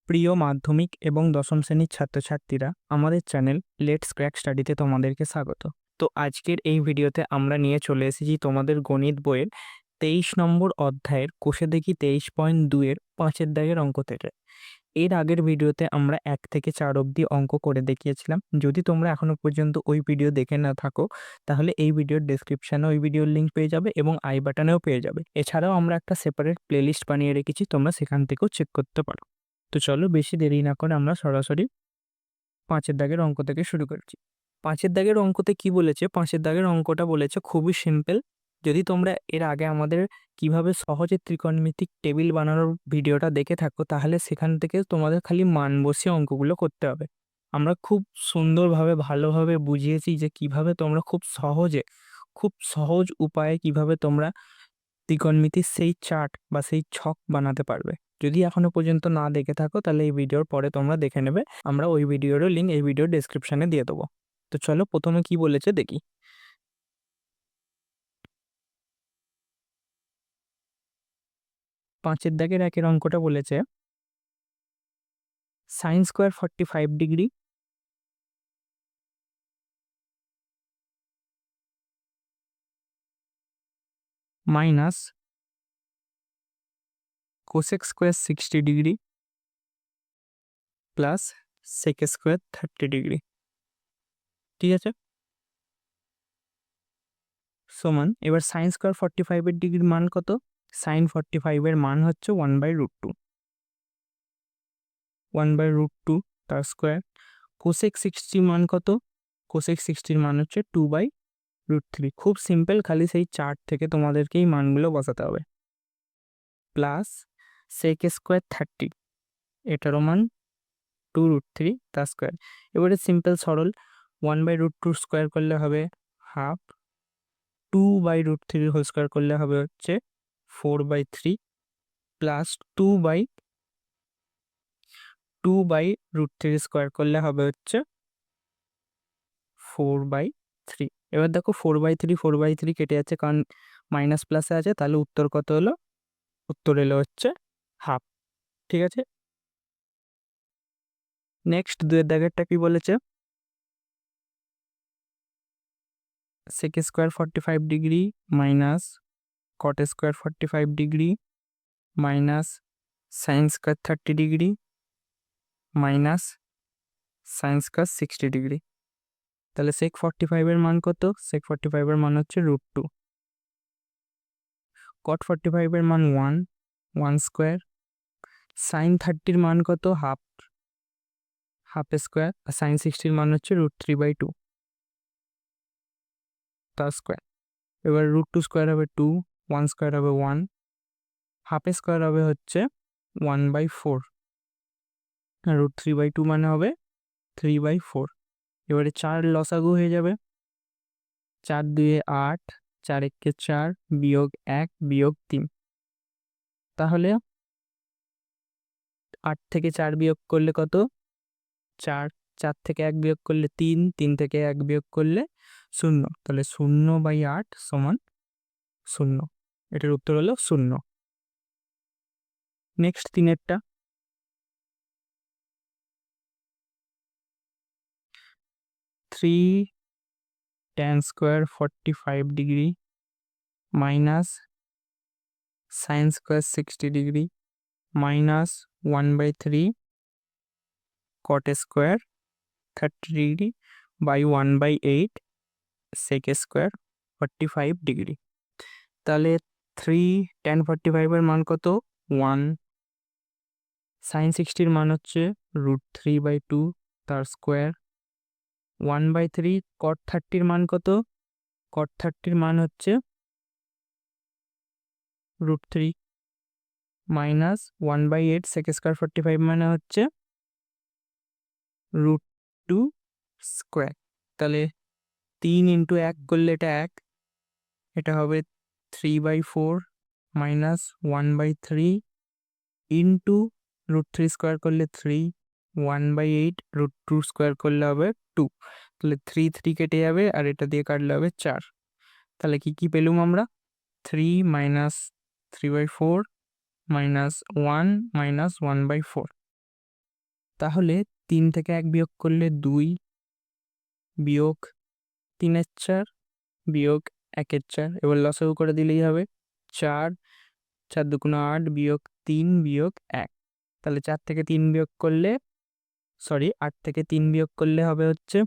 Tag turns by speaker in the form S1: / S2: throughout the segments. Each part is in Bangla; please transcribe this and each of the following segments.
S1: প্রিয় মাধ্যমিক এবং দশম শ্রেণীর ছাত্রছাত্রীরা, আমাদের চ্যানেল লেটস ক্র্যাক স্টাডিতে তোমাদেরকে স্বাগত। তো আজকের এই ভিডিওতে আমরা নিয়ে চলে এসেছি তোমাদের গণিত বইয়ের 23 নম্বর অধ্যায়ের কোষে দেখি 23.2 এর 5-এর দাগের অঙ্ক থেকে। এর আগের ভিডিওতে আমরা 1 থেকে 4 অবধি অঙ্ক করে দেখিয়েছিলাম। যদি তোমরা এখনো পর্যন্ত ওই ভিডিও দেখে না থাকো, তাহলে এই ভিডিওর ডেসক্রিপশনে ওই ভিডিওর লিঙ্ক পেয়ে যাবে এবং আই বাটনেও পেয়ে যাবে। এছাড়াও আমরা একটা সেপারেট প্লেলিস্ট বানিয়ে রেখেছি, তোমরা সেখান থেকেও চেক করতে পারো। তো চলো বেশি দেরি না করে আমরা সরাসরি 5-এর দাগের অঙ্ক থেকে শুরু করছি। 5-এর দাগের অঙ্কতে কি বলেছে? 5-এর দাগের অঙ্কটা বলেছে খুবই সিম্পল। যদি তোমরা এর আগে আমাদের কিভাবে সহজে ত্রিকোণমিতিক টেবিল বানানোর ভিডিওটা দেখে থাকো, তাহলে সেখান থেকে তোমাদের খালি মান বসিয়ে অঙ্কগুলো করতে হবে। আমরা খুব সুন্দরভাবে ভালোভাবে বুঝিয়েছি যে কিভাবে তোমরা খুব সহজে, খুব সহজ উপায়ে কিভাবে তোমরা ত্রিকোণমিতির সেই চার্ট বা সেই ছক বানাতে পারবে। যদি এখনো পর্যন্ত না দেখে থাকো, তাহলে এই ভিডিওর পরে তোমরা দেখে নেবে। আমরা ওই ভিডিওরও লিঙ্ক এই ভিডিওর ডেসক্রিপশনে দিয়ে দেবো। তো চলো প্রথমে কি বলেছে দেখি। 5-এর দাগের 1-এর অঙ্কটা বলেছে sin square 45 degree minus cosec square 60 degree plus sec square 30 degree. ঠিক আছে, সমান এবার সাইন স্কোয়ার 45-এর ডিগ্রির মান কত? সাইন 45-এর মান হচ্ছে 1/√2, 1/√2 তার স্কোয়ার। কোসেক 60 মান কত? কোসেক 60-র মান হচ্ছে 2/√3। খুব সিম্পল, খালি সেই চার্ট থেকে তোমাদেরকে এই মানগুলো বসাতে হবে। প্লাস সেক স্কোয়ার 30, এটারও মান 2√3 তার স্কোয়ার। এবারে সিম্পল সরল, 1/√2 স্কোয়ার করলে হবে হাফ, 2/√3 হোল স্কোয়ার করলে হবে হচ্ছে 4/3 প্লাস 2/√3 স্কোয়ার করলে হবে হচ্ছে 4/3। এবার দেখো 4/3 কেটে যাচ্ছে, কারণ মাইনাস প্লাসে আছে, তাহলে উত্তর কত হলো? উত্তর এলো হচ্ছে হাফ। ঠিক আছে, নেক্সট 2-এর দাগেরটা কি বলেছে? Sec square 45 degree minus cot square 45 degree minus sine square 30 degree minus sine square 60 degree. তাহলে সেক 45-এর মান কত? সেক 45-এর মান হচ্ছে √2। কট 45-এর মান 1 স্কোয়ার। সাইন 30-র মান কত? Half square. আর সাইন 60-র মান হচ্ছে √3/2 তার স্কোয়ার। এবার √2 স্কোয়ার হবে 2, 1 স্কোয়ার হবে 1, হাফ স্কোয়ার হবে হচ্ছে 1/4, আর √3/2 মানে হবে 3/4। এবারে 4 লসাগু হয়ে যাবে, 4 2 8, 4 1 4, বিয়োগ 1 বিয়োগ 3। তাহলে 8 থেকে 4 বিয়োগ করলে কত? 4, 4 থেকে 1 বিয়োগ করলে 3, 3 থেকে 1 বিয়োগ করলে 0। তাহলে 0/8 সমান 0। এটার উত্তর হলো 0। নেক্সট 3-এরটা, 3 tan square 45 degree minus sine square 60 degree minus 1/3 cot square 30 degree by 1/8 sec square 45 degree. তাহলে 3 tan 45-এর মান কত? 1। সাইন 60-র মান হচ্ছে √3/2 তার স্কোয়ার। 1/3 কট 30-র মান কত? কট 30-র মান হচ্ছে √3 মাইনাস 1/8 সেক স্কোয়ার 45 মানে হচ্ছে √2 স্কোয়ার। তাহলে 3 ইন্টু 1 করলে এটা 1, এটা হবে 3/4 মাইনাস 1/3 ইন্টু √3 স্কোয়ার করলে 3, 1/8 √2 স্কোয়ার করলে হবে 2। তাহলে 3 3 কেটে যাবে, আর এটা দিয়ে কাটলে হবে 4। তাহলে কি পেলুম আমরা? 3 মাইনাস 3/4 মাইনাস 1 মাইনাস 1/4। তাহলে 3 থেকে 1 বিয়োগ করলে 2 বিয়োগ 3 4 বিয়োগ 1 4, এবার লসাগু করে দিলেই হবে 4, 4 দুগুণ 8 বিয়োগ 3 বিয়োগ 1। তাহলে 4 থেকে 3 বিয়োগ করলে 8 থেকে 3 বিয়োগ করলে হবে হচ্ছে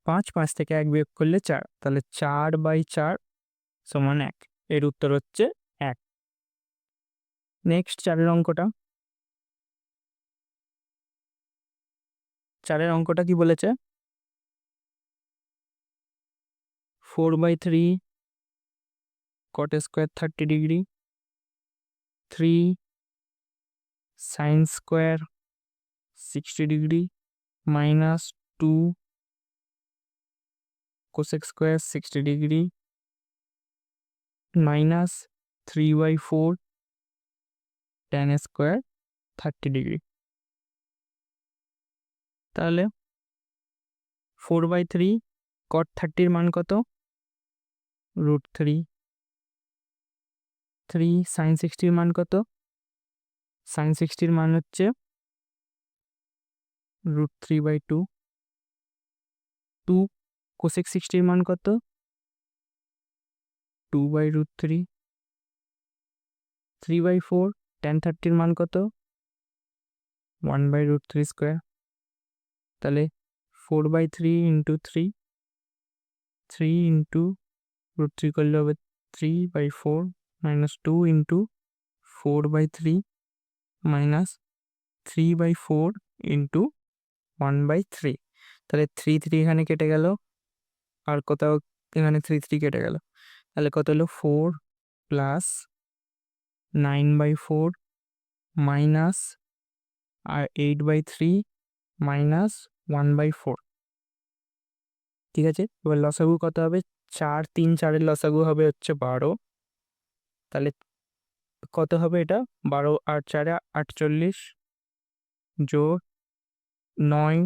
S1: 5, 5 থেকে 1 বিয়োগ করলে 4, তাহলে 4/4 সমান 1। এর উত্তর হচ্ছে 1। নেক্সট 4 অঙ্কটা। 4 অঙ্কটা কি বলেছে? 4/3 cot square 30 degree, 3 sin square 60 degree minus 2 cosec square 60 degree minus 3/4 tan square 30 degree. তাহলে 4/3 cot 30 এর মান কত? √3। 3 sin 60 এর মান কত? sin 60 এর মান হচ্ছে √3/2। 2 cosec 60 এর মান কত? 2/√3। 3/4 tan 30 এর মান কত? 1/√3 স্কোয়ার। তাহলে 4/3 ইন্টু 3, 3 ইন্টু √3 করলে হবে 3/4 মাইনাস 2 ইন্টু 4/3 মাইনাস 3/4 ইন্টু 1/3। তাহলে 3 3 এখানে কেটে গেল, আর কোথাও এখানে 3 3 কেটে গেল। তাহলে কত হলো? 4 প্লাস 9/4 মাইনাস আর 8/3 মাইনাস 1/4। ঠিক আছে, এবার লসাগু কত হবে? 4 3 4 এর লসাগু হবে হচ্ছে 12। তাহলে কত হবে এটা? 12 আর 4 48 যোগ 9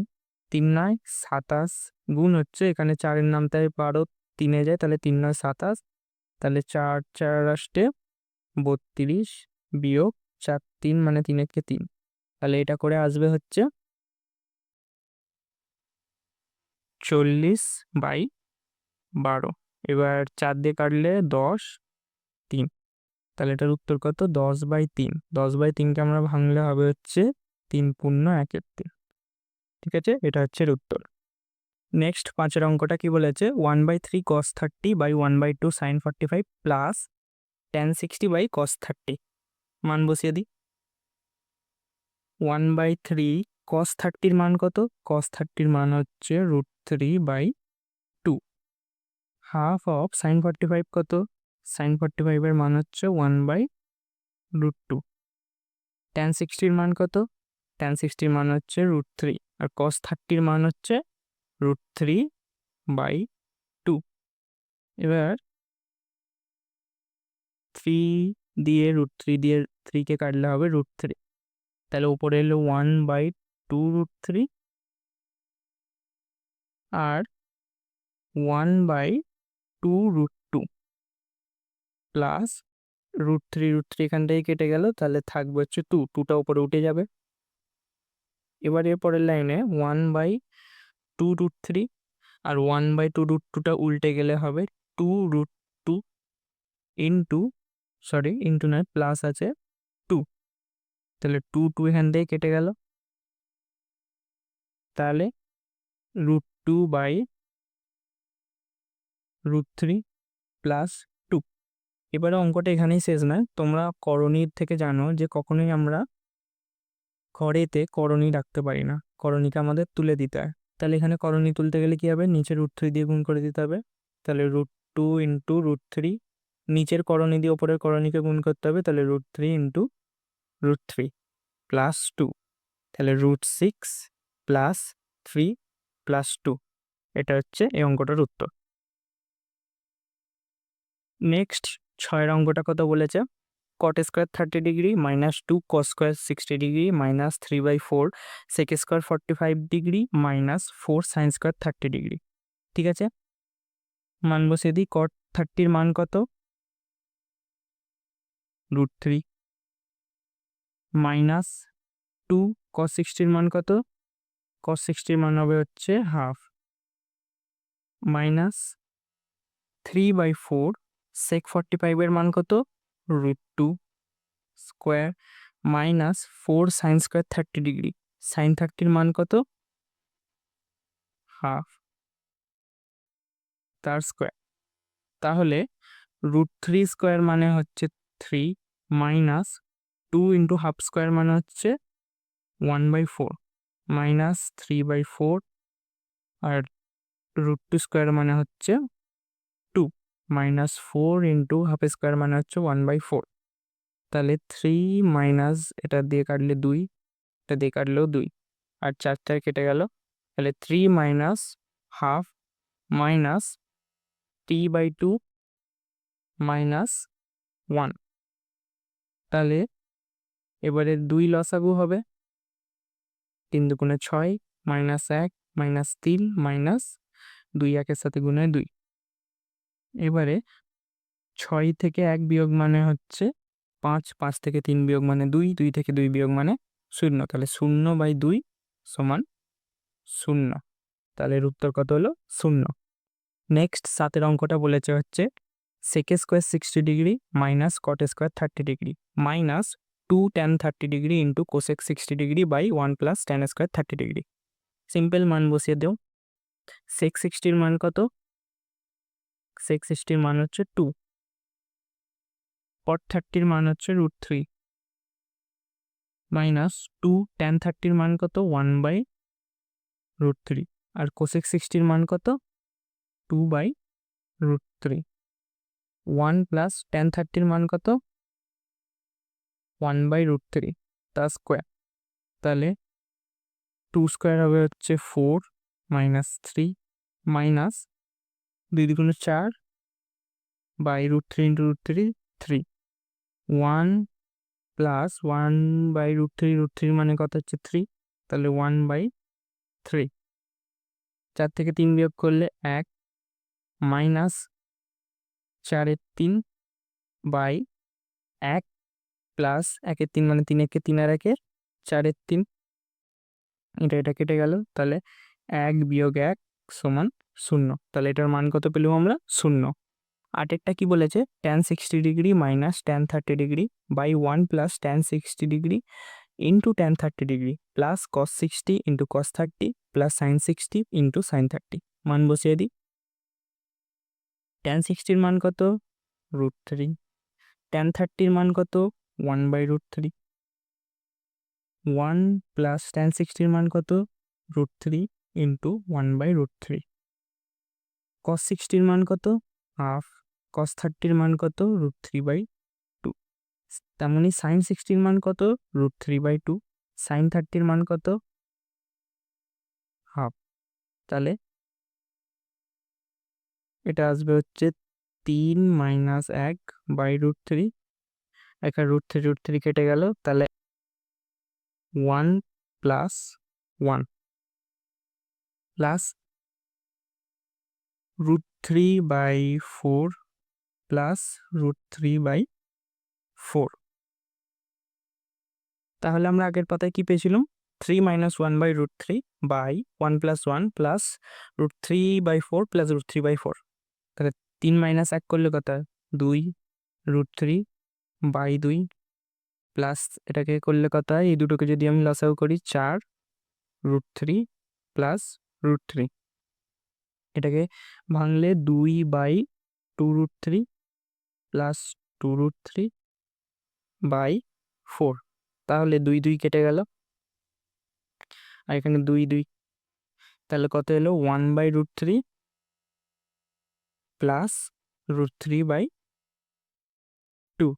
S1: 3 9 27 গুণ হচ্ছে এখানে 4 এর নামতে 12 3 এ যায়, তাহলে 3 9 27। তাহলে 4 4 আসতে 32 বিয়োগ 4 3 মানে 3 একে 3। তাহলে এটা করে আসবে হচ্ছে 40/12। এবার 4 দিয়ে কাটলে 10 3। তাহলে এটার উত্তর কত? 10/3। 10/3কে আমরা ভাঙলে হবে হচ্ছে 3 পূর্ণ 1 3। ঠিক আছে, এটা হচ্ছে এর উত্তর। নেক্সট 5 অঙ্কটা কি বলেছে? 1/3 cos 30/1/2 sin 45 plus tan 60/cos 30। মান বসিয়ে দিই। 1/3 cos 30 এর মান কত? cos 30 এর মান হচ্ছে √3/2। হাফ অফ sin 45 কত? sin 45 এর মান হচ্ছে 1/√2। tan 60 এর মান কত? tan 60 এর মান হচ্ছে √3, আর cos 30 এর মান হচ্ছে √3/2। এবার 3 দিয়ে √3 দিয়ে 3 কে কাটলে হবে √3। তাহলে উপরে এলো 1/2√3 আর 1/2√2 প্লাস √3 এখান থেকে কেটে গেল, তাহলে থাকবে হচ্ছে 2, 2টা উপরে উঠে যাবে। এবার এর পরের লাইনে 1/2√3 আর 1/2√2টা উল্টে গেলে হবে 2√2 ইন্টু ইন্টু নয় প্লাস আছে 2। তাহলে 2 2 এখান থেকে কেটে গেল, তাহলে √2/√3 প্লাস 2। এবারে অঙ্কটা এখানেই শেষ নয়। তোমরা করণীর থেকে জানো যে কখনোই আমরা ঘরেতে করণী রাখতে পারি না, করণীকে আমাদের তুলে দিতে হয়। তাহলে এখানে করণী তুলতে গেলে কি হবে? নিচে √3 দিয়ে গুণ করে দিতে হবে। তাহলে √2 ইন্টু √3, নিচের করণী দিয়ে ওপরের করণীকে গুণ করতে হবে, তাহলে √3 ইন্টু √3 প্লাস 2, তাহলে √6 প্লাস 3 প্লাস 2। এটা হচ্ছে এই অঙ্কটার উত্তর। নেক্সট 6 অঙ্কটা কত বলেছে? cot square 30 degree minus 2 cos square 60 degree minus 3/4 sec square 45 degree minus 4 sin square 30 degree. ঠিক আছে, মান বসিয়ে দিই। cot 30 এর মান কত? √3 মাইনাস 2 cos 60 মান কত? cos 60 মান হবে হচ্ছে হাফ মাইনাস 3/4 sec 45 এর মান কত? √2 square minus 4 sin square 30 degree, sin 30 এর মান কত? হাফ তার স্কোয়ার। তাহলে √3 স্কোয়ার মানে হচ্ছে 3 মাইনাস 2 ইন্টু হাফ স্কোয়ার মানে হচ্ছে 1/4 মাইনাস 3/4 আর √2 স্কোয়ার মানে হচ্ছে 2 মাইনাস 4 ইন্টু হাফ স্কোয়ার মানে হচ্ছে 1/4। তাহলে 3 মাইনাস এটা দিয়ে কাটলে 2, এটা দিয়ে কাটলেও 2 আর 4 কেটে গেল। তাহলে 3 minus half minus t/2 minus 1। তাহলে এবারে 2 লসাগু হবে, 3 দুগুণে 6 মাইনাস 1 মাইনাস 3 মাইনাস 2 একের সাথে গুণে 2। এবারে 6 থেকে 1 বিয়োগ মানে হচ্ছে 5, 5 থেকে 3 বিয়োগ মানে 2, 2 থেকে 2 বিয়োগ মানে 0। তাহলে 0/2 সমান 0। তাহলে এর উত্তর কত হলো? 0। নেক্সট 7 অঙ্কটা বলেছে হচ্ছে sec square 60 degree minus cot square 30 degree minus 2 tan 30 degree into cosec 60 degree by 1 plus tan square 30 degree. Simple মান বসিয়ে দেও। sec 60 এর মান কত? sec 60 এর মান হচ্ছে 2, cot 30 এর মান হচ্ছে √3 মাইনাস 2 tan 30 এর মান কত? 1/√3 আর cosec 60 এর মান কত? 2/√3। 1 প্লাস tan 30 এর মান কত? 1/√3 তার স্কোয়ার। তাহলে 2 স্কোয়ার হবে হচ্ছে 4 মাইনাস 3 মাইনাস 2 দুগুণে 4 বাই √3 ইন্টু √3 3 1 প্লাস 1/√3 √3 মানে কত হচ্ছে 3। তাহলে 1/3। 4 থেকে 3 বিয়োগ করলে 1 মাইনাস 4-এর 3 বাই 1 প্লাস 1-এর 3 মানে 3 একে 3 আর 1-এর 4-এর 3। এটা কেটে গেল। তাহলে 1 বিয়োগ 1 সমান 0। তাহলে এটার মান কত পেলাম আমরা? 0। 8-এরটা কি বলেছে? tan 60 degree minus tan 30 degree by 1 plus tan 60 degree into tan 30 degree plus cos 60 into cos 30 plus sin 60 into sin 30। মান বসিয়ে দিই। tan 60 এর মান কত? √3। tan 30 এর মান কত? 1/√3। 1 প্লাস tan 60 এর মান কত? √3 ইন্টু 1/√3। cos 60 এর মান কত? হাফ। cos 30 এর মান কত? √3/2। তেমনি sin 60 এর মান কত? √3/2। sin 30 এর মান কত? হাফ। তাহলে এটা আসবে হচ্ছে 3 মাইনাস 1/√3। এখানে √3 কেটে গেল। তাহলে 1 প্লাস 1 প্লাস √3/4 প্লাস √3/4। তাহলে আমরা আগের পাতায় কি পেয়েছিলাম? 3 minus 1/√3 by 1 plus 1 plus √3/4 plus √3/4। তাহলে 3 মাইনাস 1 করলে কত? 2 √3/2 প্লাস এটাকে করলে কত হয়? এই দুটোকে যদি আমি লসাগু করি 4 √3 প্লাস √3। এটাকে ভাঙলে 2/2 প্লাস 2√3/4। তাহলে 2 কেটে গেল আর এখানে 2 তাহলে কত এলো? 1/√3 প্লাস √3/2।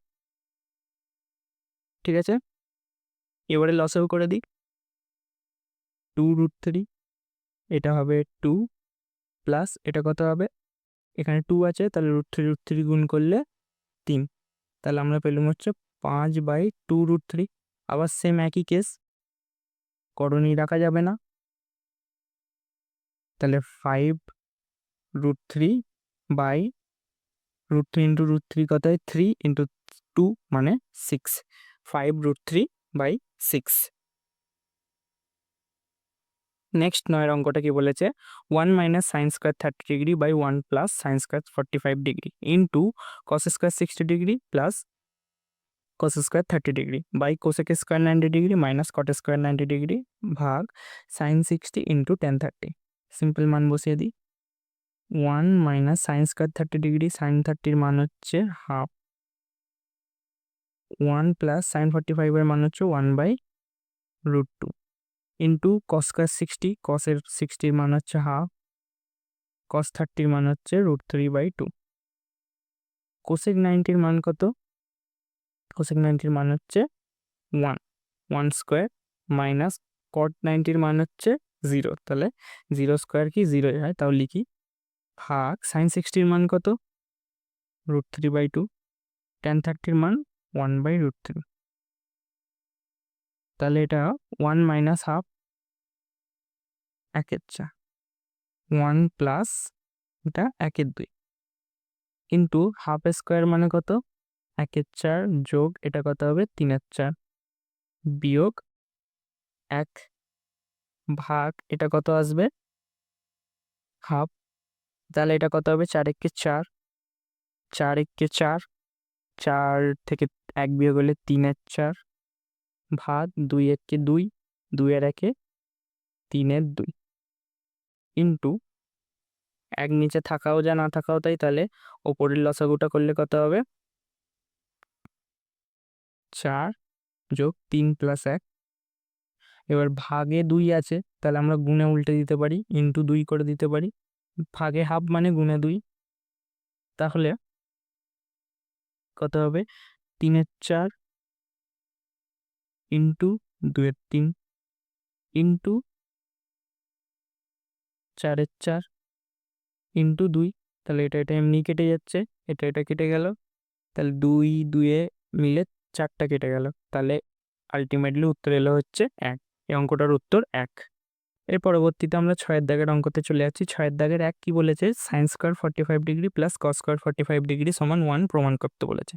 S1: ঠিক আছে, এবারে লসাগু করে দিই। 2√3 এটা হবে 2 প্লাস এটা কত হবে? এখানে 2 আছে, তাহলে √3 গুণ করলে 3। তাহলে আমরা পেলাম হচ্ছে 5/2√3। আবার সেম একই কেস, করণী রাখা যাবে না। তাহলে 5√3/√3 ইন্টু √3 কত হয়? 3 ইন্টু 2 মানে 6। 5√3/6। নেক্সট 9 অঙ্কটা কি বলেছে, 1 minus sine square 30 degree by 1 plus sine square 45 degree into cos square 60 degree plus cos square 30 degree by cosec square 90 degree minus cot square 90 degree ভাগ সাইন 60 ইন্টু টেন 30। সিম্পল মান বসিয়ে দিই। 1 minus sine square 30 degree, sine 30-র মান হচ্ছে হাফ, 1 প্লাস সাইন 45-এর মান হচ্ছে 1/√2 ইন্টু কস স্কোয়ার 60, কসের 60-র মান হচ্ছে হাফ, কস 30-র মান হচ্ছে √3/2। কোসেক 90-র মান কত? কোসেক 90-র মান হচ্ছে 1 স্কোয়ার মাইনাস কট 90-র মান হচ্ছে 0, তাহলে 0 স্কোয়ার কি 0 হয়, তাও লিখি, ভাগ সাইন 60-র মান কত? √3/2, টেন 30-র মান 1/√3, তাহলে এটা 1 মাইনাস হাফ 1/4, 1 প্লাস এটা 1/2 ইন্টু হাফ স্কোয়ার মানে কত? 1/4 যোগ এটা কত হবে? 3/4 বিয়োগ 1 ভাগ এটা কত আসবে? হাফ, তাহলে এটা কত হবে? 4/4, 4/4, 4 থেকে 1 বিয়োগ হলে 3/4 ভাগ 2/2, 2/1, 3/2 ইন্টু 1 নিচে থাকাও যা না থাকাও তাই, তাহলে ওপরের লসাগুটা করলে কত হবে? 4 যোগ 3 প্লাস 1। এবার ভাগে 2 আছে, তাহলে আমরা গুণে উল্টে দিতে পারি, ইন্টু 2 করে দিতে পারি। ভাগে হাফ মানে গুণে 2, তাহলে কত হবে? 3/4 ইন্টু 2/3 ইন্টু 4/4 ইন্টু 2, তাহলে এটা এমনি কেটে যাচ্ছে, এটা কেটে গেল, তাহলে 2 2 মিলে 4টা কেটে গেল, তাহলে আলটিমেটলি উত্তর এলো হচ্ছে 1। এই অঙ্কটার উত্তর 1। এর পরবর্তীতে আমরা 6-এর দাগের অঙ্কতে চলে যাচ্ছি। 6-এর দাগের 1 কি বলেছে? Sign square 45 degree plus cos square 45 degree সমান 1 প্রমাণ করতে বলেছে।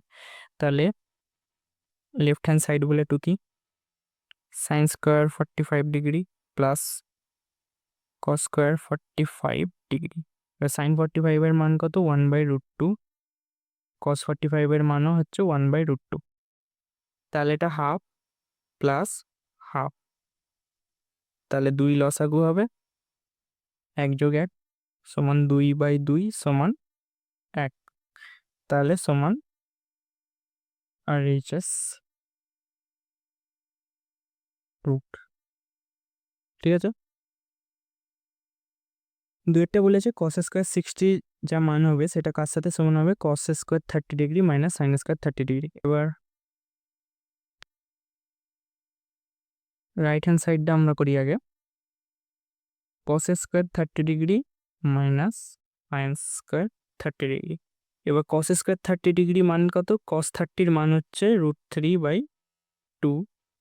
S1: তাহলে লেফট হ্যান্ড সাইড বলে 2 কি? Sine square 45 degree plus cos square 45 degree. Sine 45-এর মান কত? 1/√2, কস 45-এর মানও হচ্ছে 1/√2, তাহলে এটা হাফ প্লাস হাফ, তাহলে 2 লসাগু হবে, 1 যোগ 1 সমান 2/2 সমান 1, তাহলে সমান RHS রুট। ঠিক আছে, দুইটা বলেছে কস স্কোয়ার 60 যা মান হবে সেটা কার সাথে সমান হবে? কস square 30 degree minus sine square 30 degree. এবার রাইট হ্যান্ড সাইডটা আমরা করি আগে। কস square 30 degree minus sine square 30 degree. এবার কস স্কোয়ার 30 ডিগ্রি মান কত? কস 30-র মান হচ্ছে √3/2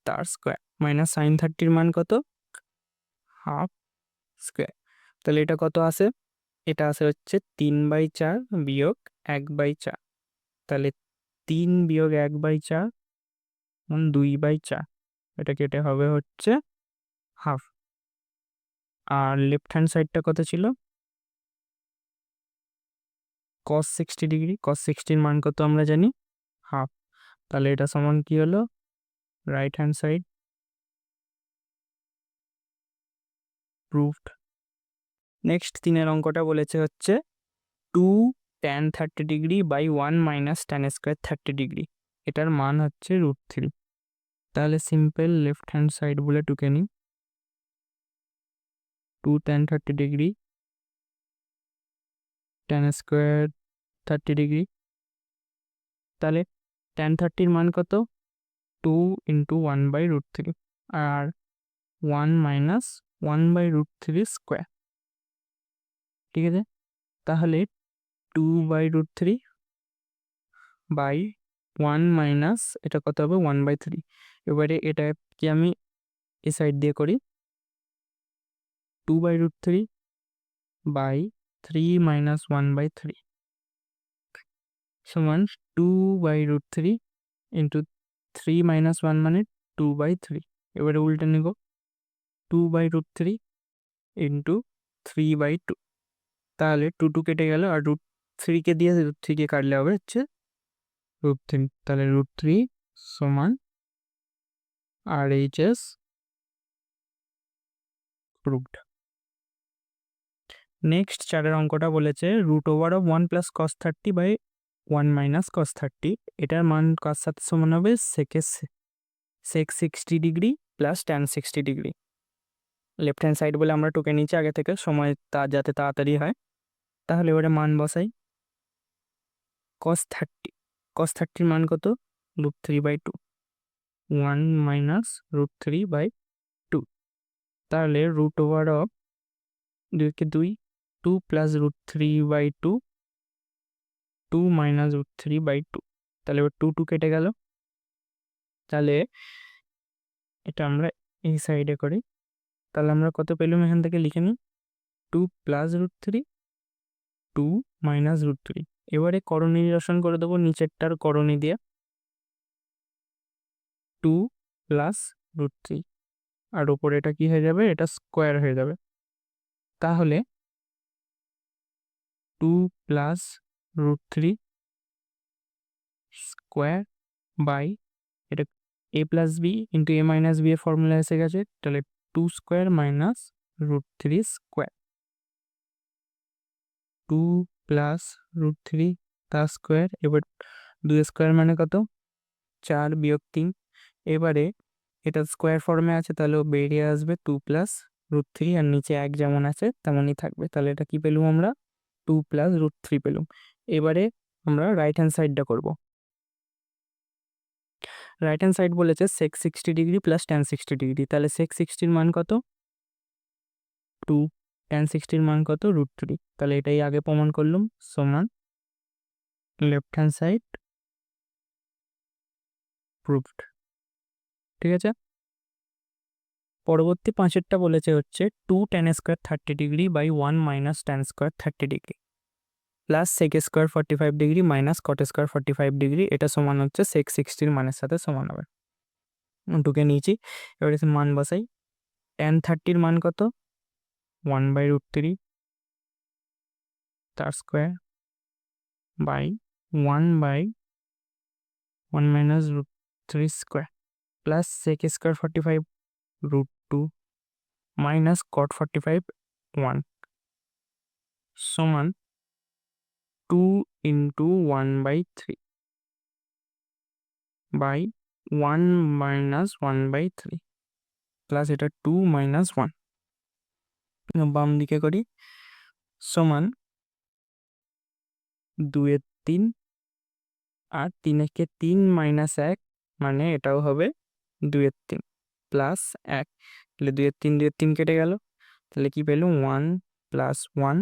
S1: তার স্কোয়ার, মাইনাস সাইন 30-র মান কত? হাফ স্কোয়ার, তাহলে এটা কত আসে? এটা আসে হচ্ছে 3/4 বিয়োগ 1/4, তাহলে 3 বিয়োগ 1/4 2/4, এটা কেটে হবে হচ্ছে হাফ। আর লেফট হ্যান্ড সাইডটা কত ছিল? কস 60 ডিগ্রি, কস 60-র মান কত আমরা জানি? হাফ, তাহলে এটা সমান কি হলো? Right hand side proved. Next 3-এর অঙ্কটা বলেছে হচ্ছে 2 tan 30 degree by 1 minus tan square 30 degree, এটার মান হচ্ছে √3। তাহলে সিম্পল লেফট হ্যান্ড সাইড বলে টুকে নিই, 2 tan 30 degree tan square 30 degree, তাহলে ট্যান 30-র মান কত? 2 ইন্টু 1/√3 আর 1 মাইনাস 1/√3 স্কোয়ার। ঠিক আছে, তাহলে 2/√3 বাই 1 মাইনাস এটা কত হবে? 1/3। এবারে এটা কি আমি এ সাইড দিয়ে করি, 2/√3 বাই 3 মাইনাস 1/3 সমান 2/√3 ইন্টু 3 মাইনাস 1 মানে 2/3। এবারে উল্টে নিব, 2/√3 ইন্টু 3/2। তাহলে 2 কেটে গেল, আর √3 দিয়ে √3 কাটলে হবে হচ্ছে √3। তাহলে √3 সমান RHS প্রুভড। নেক্সট 4 অঙ্কটা বলেছে √1 + cos 30/1 - cos 30, এটার মান কার সাথে সমান হবে? sec 60 degree plus tan 60 degree. Left hand side বলে আমরা টুকে নিচে আগে থেকে, সময় যাতে তাড়াতাড়ি হয়। তাহলে এবারে মান বসাই। cos 30 মান কত? √3/2, 1 - √3/2। তাহলে √2 2 2, 2 + √3/2, 2 - √3/2। তাহলে এবার 2 কেটে গেল। তাহলে এটা আমরা এই সাইডে করি। তাহলে আমরা কত পেলাম এখান থেকে লিখে নিই, 2 + √3, 2 - √3। এবারে করণী নিরসন করে দেবো নিচেরটার করণী দিয়ে। 2 + √3, আর ওপরে এটা কি হয়ে যাবে? এটা স্কোয়ার হয়ে যাবে। তাহলে 2 + √3 স্কোয়ার বাই, এটা a + b × a - b এর ফর্মুলা এসে গেছে। তাহলে 2 স্কোয়ার মাইনাস √3 স্কোয়ার, 2 + √3 তার স্কোয়ার। এবার 2 স্কোয়ার মানে কত? 4 - 3। এবারে এটা স্কোয়ার ফর্মে আছে, তাহলে বেরিয়ে আসবে 2 + √3, আর নিচে 1 যেমন আছে তেমনই থাকবে। তাহলে এটা কি পেলুম আমরা? 2 + √3 পেলুম। এবারে আমরা রাইট হ্যান্ড সাইডটা করব। রাইট হ্যান্ড সাইড বলেছে sec 60 degree plus tan 60 degree. তাহলে sec 60 মান কত? 2, tan 60 মান কত? √3। তাহলে এটাই আগে প্রমাণ করলাম, সমান লেফট হ্যান্ড সাইড প্রুভড। ঠিক আছে। পরবর্তী 5টা বলেছে হচ্ছে 2 tan² 30 degree by 1 - tan² 30 degree plus sec² 45 degree minus cot² 45 degree, এটা সমান হচ্ছে sec 60 মানের সাথে সমান হবে। ঢুকে নিয়েছি। এবারে মান বসাই। tan 30 মান কত? 1/√3 তার square by 1/1 - √3 square plus sec² 45 √2 minus cot 45 1 সমান 2 × 1/3 বাই 1 - 1/3 প্লাস এটা 2 - 1, বাম দিকে করি, সমান 2 এর 3 আর 3 একে 3 - 1 মানে এটাও হবে 2 এর 3 প্লাস 1। তাহলে 2 এর 3 2 এর 3 কেটে গেল। তাহলে কি পেলাম? 1 + 1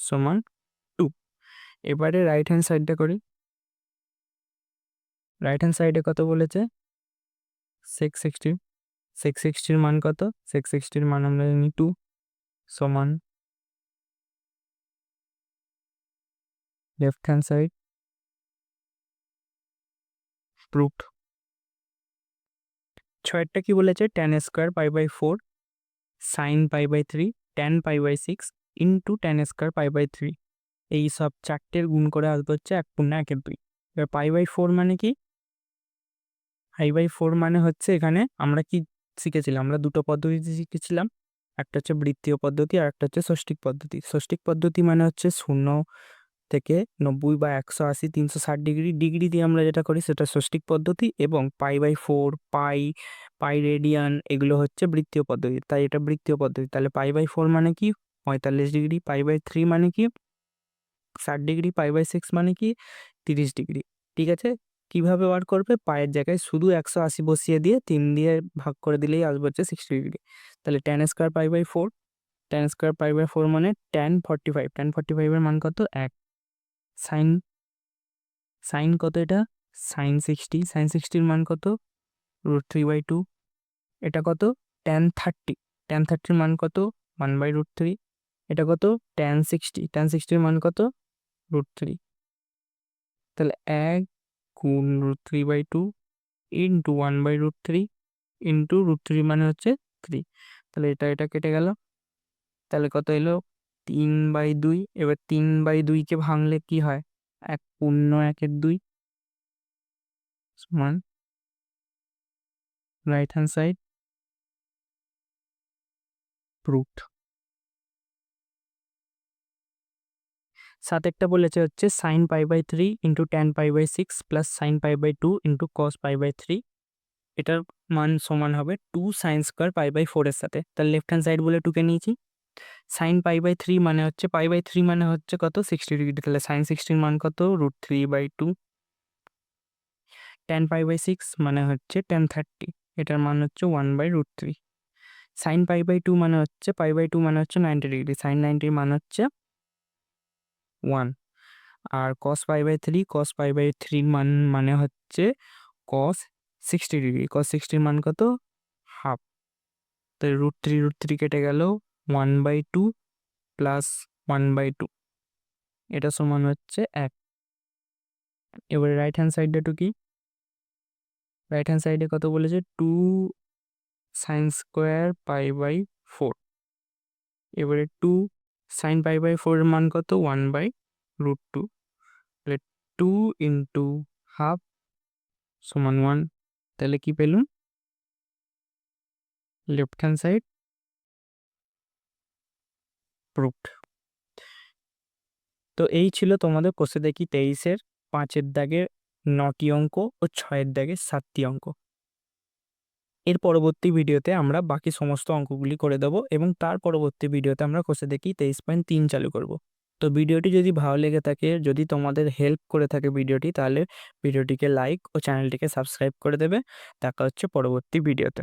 S1: সমান 2। এবারে রাইট হ্যান্ড সাইডটা করি। রাইট হ্যান্ড সাইডে কত বলেছে? sec 60। sec 60 মান কত? sec 60 মান আমরা জানি 2, সমান লেফট হ্যান্ড সাইড প্রুভড। 6টা কি বলেছে? tan² π/4 sin π/3 tan π/6 into tan² π/3। এই সব 4টের গুণ করে আসবে হচ্ছে 1/1/2। এবার π/4 মানে কি? π/4 মানে হচ্ছে, এখানে আমরা কি শিখেছিলাম? আমরা দুটো পদ্ধতি শিখেছিলাম, একটা হচ্ছে বৃত্তীয় পদ্ধতি আর একটা হচ্ছে ষষ্ঠিক পদ্ধতি। ষষ্ঠিক পদ্ধতি মানে হচ্ছে 0 থেকে 90 বা 180 360 ডিগ্রি ডিগ্রি দিয়ে আমরা যেটা করি সেটা ষষ্ঠিক পদ্ধতি, এবং π/4 পাই রেডিয়ান এগুলো হচ্ছে বৃত্তীয় পদ্ধতি, তাই এটা বৃত্তীয় পদ্ধতি। তাহলে π/4 মানে কি? 45 ডিগ্রি, π/3 মানে কি? 60 ডিগ্রি, π/6 মানে কি? 30 ডিগ্রি। ঠিক আছে। কিভাবে বার করবে? পায়ের জায়গায় শুধু 180 বসিয়ে দিয়ে 3 দিয়ে ভাগ করে দিলেই আসবে হচ্ছে 60 ডিগ্রি। তাহলে tan² π/4, tan² π/4 মানে tan 45, tan 45 এর মান কত? 1। সাইন সাইন কত? এটা সাইন 60, সাইন 60 এর মান কত? √3/2। এটা কত? tan 30, tan 30 এর মান কত? 1/√3। এটা কত? tan 60, tan 60 এর মান কত? √3। তাহলে 1 গুণ √3/2 ইন্টু 1/√3 ইন্টু √3 মানে হচ্ছে 3। তাহলে এটা কেটে গেল। তাহলে কত এলো 3/2। এবার 3/2কে ভাঙলে কি হয়, 1/2 সমান রাইট হ্যান্ড সাইড প্রুফড। সাথে বলেছে হচ্ছে sin π/3 into tan π/6 plus sin π/2 into cos π/3, এটার মান সমান হবে 2 sin স্কোয়ার π/4 এর সাথে। তাহলে লেফট হ্যান্ড সাইড বলে 2কে নিয়েছি। sin π/3 মানে হচ্ছে π/3 মানে হচ্ছে কত 60 ডিগ্রি, তাহলে sin 60 মান কত √3/2। tan π/6 মানে হচ্ছে tan 30, এটার মান হচ্ছে 1/√3। sin π/2 মানে হচ্ছে 90 ডিগ্রি, sin 90 মান হচ্ছে 1। আর cos π/3 মান মানে হচ্ছে cos 60 ডিগ্রি, cos 60 মান কত হাফ। তো √3 কেটে গেল 1/2 প্লাস 1/2, এটা সমান হচ্ছে 1। এবারে রাইট হ্যান্ড সাইডটা টু কি, রাইট হ্যান্ড সাইডে কত বলেছে 2 sin স্কোয়ার π/4। এবারে 2 sin π/4 এর মান কত 1/√2, তাহলে 2 ইন্টু হাফ সমান 1। তাহলে কি পেলাম, লেফট হ্যান্ড সাইড প্রুফড। তো এই ছিল তোমাদের কোষে দেখি 23-এর 5-এর দাগের 9টি অঙ্ক ও 6-এর দাগের 7টি অঙ্ক। এর পরবর্তী ভিডিওতে আমরা বাকি সমস্ত অঙ্কগুলি করে দেবো এবং তার পরবর্তী ভিডিওতে আমরা কোষে দেখি 23.3 চালু করব। তো ভিডিওটি যদি ভালো লেগে থাকে, যদি তোমাদের হেল্প করে থাকে ভিডিওটি, তাহলে ভিডিওটিকে লাইক ও চ্যানেলটিকে সাবস্ক্রাইব করে দেবে। দেখা হচ্ছে পরবর্তী ভিডিওতে।